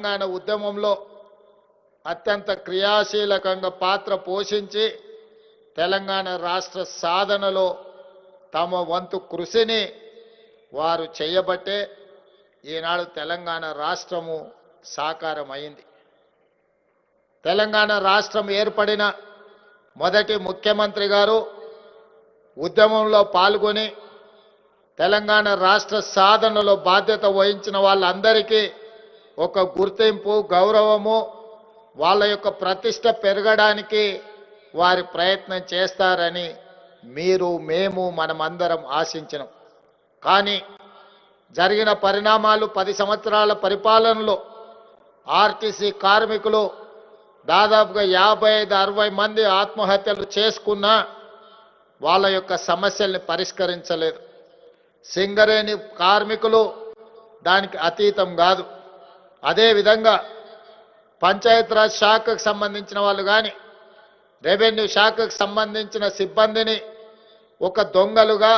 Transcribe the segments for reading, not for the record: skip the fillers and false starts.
తెలంగాణ ఉద్యమంలో అత్యంత క్రియాశీలకంగా పాత్ర పోషించి తెలంగాణ రాష్ట్ర సాధనలో తమ వంతు కృషిని వారు చేయబట్టే ఈనాడు తెలంగాణ రాష్ట్రము సాకారమైంది. తెలంగాణ రాష్ట్రం ఏర్పడిన మొదటి ముఖ్యమంత్రి గారు ఉద్యమంలో పాల్గొని తెలంగాణ రాష్ట్ర సాధనలో బాధ్యత వహించిన వాళ్ళందరికీ ఒక గుర్తింపు, గౌరవము, వాళ్ళ యొక్క ప్రతిష్ట పెరగడానికి వారి ప్రయత్నం చేస్తారని మీరు, మేము, మనమందరం ఆశించినాం. కానీ జరిగిన పరిణామాలు 10 సంవత్సరాల పరిపాలనలో ఆర్టీసీ కార్మికులు దాదాపుగా 55-60 మంది ఆత్మహత్యలు చేసుకున్నా వాళ్ళ యొక్క సమస్యల్ని పరిష్కరించలేదు. సింగరేణి కార్మికులు దానికి అతీతం కాదు. అదేవిధంగా పంచాయతీరాజ్ శాఖకు సంబంధించిన వాళ్ళు కానీ రెవెన్యూ శాఖకు సంబంధించిన సిబ్బందిని ఒక దొంగలుగా,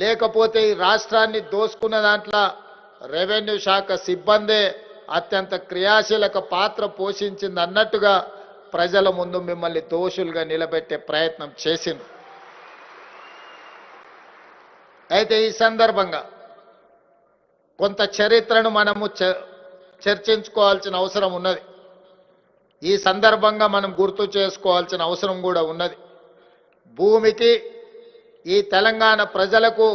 లేకపోతే ఈ రాష్ట్రాన్ని దోసుకున్న దాంట్లో రెవెన్యూ శాఖ సిబ్బందే అత్యంత క్రియాశీలక పాత్ర పోషించింది అన్నట్టుగా ప్రజల ముందు మిమ్మల్ని దోషులుగా నిలబెట్టే ప్రయత్నం చేసింది. అయితే ఈ సందర్భంగా కొంత చరిత్రను మనము చర్చించుకోవాల్సిన అవసరం ఉన్నది. ఈ సందర్భంగా మనం గుర్తు చేసుకోవాల్సిన అవసరం కూడా ఉన్నది. భూమికి ఈ తెలంగాణ ప్రజలకు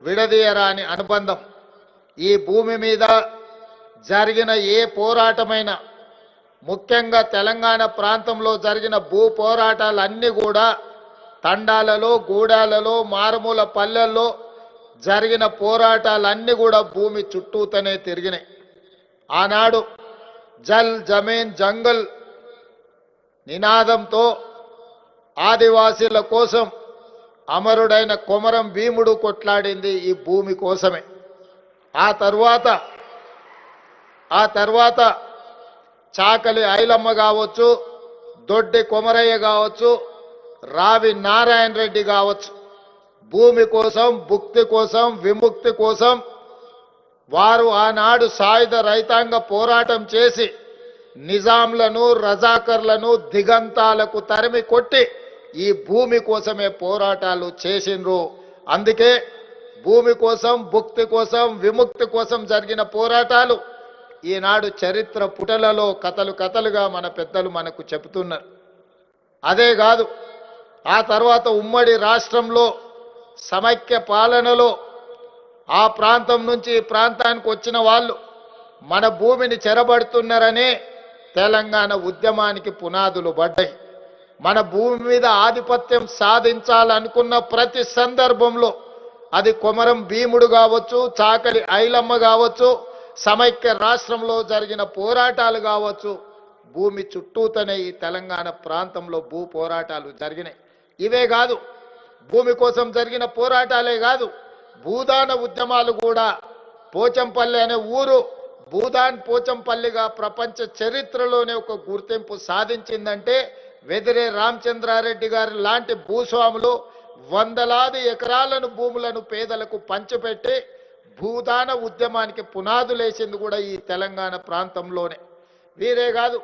విడదీయరాని అనుబంధం. ఈ భూమి మీద జరిగిన ఏ పోరాటమైనా, ముఖ్యంగా తెలంగాణ ప్రాంతంలో జరిగిన భూ పోరాటాలన్నీ కూడా తండాలలో, గూడాలలో, మారుమూల పల్లెల్లో జరిగిన పోరాటాలన్నీ కూడా భూమి చుట్టూతోనే తిరిగినాయి. ఆనాడు జల్ జమీన్ జంగల్ నినాదంతో ఆదివాసీల కోసం అమరుడైన కొమరం భీముడు కొట్లాడింది ఈ భూమి కోసమే. ఆ తర్వాత చాకలి ఐలమ్మ కావచ్చు, దొడ్డి కొమరయ్య కావచ్చు, రావి నారాయణ రెడ్డి కావచ్చు, భూమి కోసం, భుక్తి కోసం, విముక్తి కోసం వారు ఆనాడు సాయుధ రైతాంగ పోరాటం చేసి నిజాంలను, రజాకర్లను దిగంతాలకు తరిమి కొట్టి ఈ భూమి కోసమే పోరాటాలు చేసిండ్రు. అందుకే భూమి కోసం, భుక్తి కోసం, విముక్తి కోసం జరిగిన పోరాటాలు ఈనాడు చరిత్ర పుటలలో కథలుగా మన పెద్దలు మనకు చెబుతున్నారు. అదే కాదు, ఆ తర్వాత ఉమ్మడి రాష్ట్రంలో సమైక్య పాలనలో ఆ ప్రాంతం నుంచి ఈ ప్రాంతానికి వచ్చిన వాళ్ళు మన భూమిని చెరబడుతున్నారనే తెలంగాణ ఉద్యమానికి పునాదులు పడ్డాయి. మన భూమి మీద ఆధిపత్యం సాధించాలనుకున్న ప్రతి సందర్భంలో అది కొమరం భీముడు కావచ్చు, చాకలి ఐలమ్మ కావచ్చు, సమైక్య రాష్ట్రంలో జరిగిన పోరాటాలు కావచ్చు, భూమి చుట్టూతోనే ఈ తెలంగాణ ప్రాంతంలో భూ పోరాటాలు జరిగినాయి. ఇవే కాదు, భూమి కోసం జరిగిన పోరాటాలే కాదు, భూదాన ఉద్యమాలు కూడా. పోచంపల్లి అనే ఊరు భూదాన్ పోచంపల్లిగా ప్రపంచ చరిత్రలోనే ఒక గుర్తింపు సాధించిందంటే వెదిరే రామచంద్రారెడ్డి గారి లాంటి భూస్వాములు వందలాది ఎకరాలను భూములను పేదలకు పంచిపెట్టి భూదాన ఉద్యమానికి పునాదులేసింది కూడా ఈ తెలంగాణ ప్రాంతంలోనే. వీరే కాదు,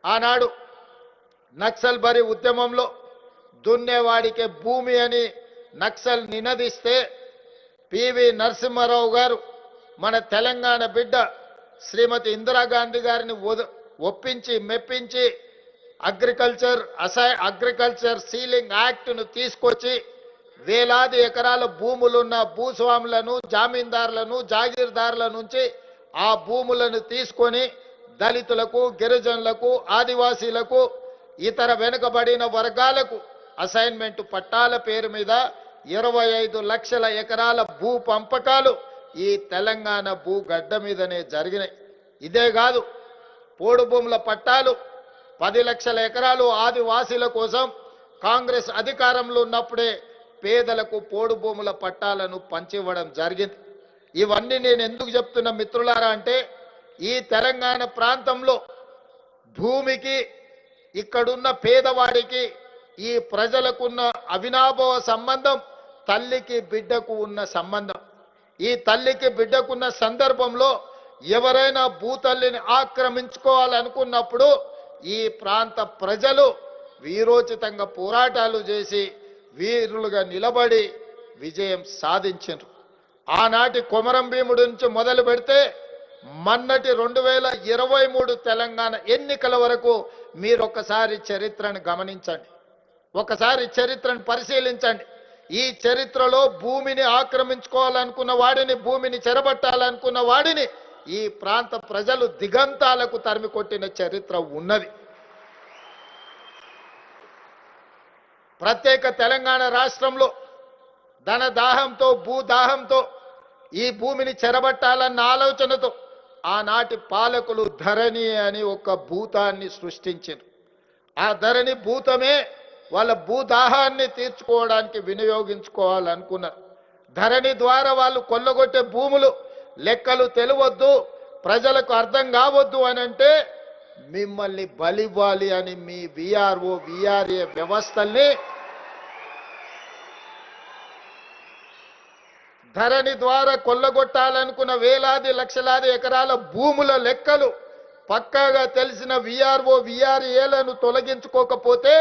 ఆనాడు నక్సల్ బరి ఉద్యమంలో దున్నేవాడికే భూమి అని నక్సల్ నినదిస్తే పివి నరసింహారావు గారు మన తెలంగాణ బిడ్డ శ్రీమతి ఇందిరాగాంధీ గారిని ఒప్పించి మెప్పించి అగ్రికల్చర్ సీలింగ్ యాక్ట్ను తీసుకొచ్చి వేలాది ఎకరాల భూములున్న భూస్వాములను, జామీందారులను, జాగీర్దారుల నుంచి ఆ భూములను తీసుకొని దళితులకు, గిరిజనులకు, ఆదివాసీలకు, ఇతర వెనుకబడిన వర్గాలకు అసైన్మెంట్ పట్టాల పేరు మీద 25 లక్షల ఎకరాల భూ పంపకాలు ఈ తెలంగాణ భూగడ్డ మీదనే జరిగినాయి. ఇదే కాదు, పోడు భూముల పట్టాలు 10 లక్షల ఎకరాలు ఆదివాసీల కోసం కాంగ్రెస్ అధికారంలో ఉన్నప్పుడే పేదలకు పోడు భూముల పట్టాలను పంచివ్వడం జరిగింది. ఇవన్నీ నేను ఎందుకు చెప్తున్నా మిత్రులారా అంటే, ఈ తెలంగాణ ప్రాంతంలో భూమికి, ఇక్కడున్న పేదవాడికి, ఈ ప్రజలకున్న అవినాభావ సంబంధం తల్లికి బిడ్డకు ఉన్న సంబంధం. ఈ తల్లికి బిడ్డకున్న సందర్భంలో ఎవరైనా భూతల్లిని ఆక్రమించుకోవాలనుకున్నప్పుడు ఈ ప్రాంత ప్రజలు వీరోచితంగా పోరాటాలు చేసి వీరులుగా నిలబడి విజయం సాధించారు. ఆనాటి కొమరం భీముడి నుంచి మొదలు పెడితే మన్నటి 2023 తెలంగాణ ఎన్నికల వరకు మీరు ఒకసారి చరిత్రను గమనించండి, ఒకసారి చరిత్రను పరిశీలించండి. ఈ చరిత్రలో భూమిని ఆక్రమించుకోవాలనుకున్న వాడిని, భూమిని చెరబట్టాలనుకున్న వాడిని ఈ ప్రాంత ప్రజలు దిగంతాలకు తరిమి కొట్టిన చరిత్ర ఉన్నది. ప్రత్యేక తెలంగాణ రాష్ట్రంలో ధనదాహంతో, భూదాహంతో ఈ భూమిని చెరబట్టాలన్న ఆలోచనతో ఆనాటి పాలకులు ధరణి అని ఒక భూతాన్ని సృష్టించారు. ఆ ధరణి భూతమే వాళ్ళ భూదాహాన్ని తీర్చుకోవడానికి వినియోగించుకోవాలనుకున్నారు. ధరణి ద్వారా వాళ్ళు కొల్లగొట్టే భూములు లెక్కలు తెలియవద్దు, ప్రజలకు అర్థం కావద్దు అని అంటే మిమ్మల్ని బలివ్వాలి అని మీ విఆర్ఓ విఆర్ఏ వ్యవస్థల్ని ధరణి ద్వారా కొల్లగొట్టాలనుకున్న వేలాది లక్షలాది ఎకరాల భూముల లెక్కలు పక్కాగా తెలిసిన విఆర్ఓ విఆర్ఏలను తొలగించుకోకపోతే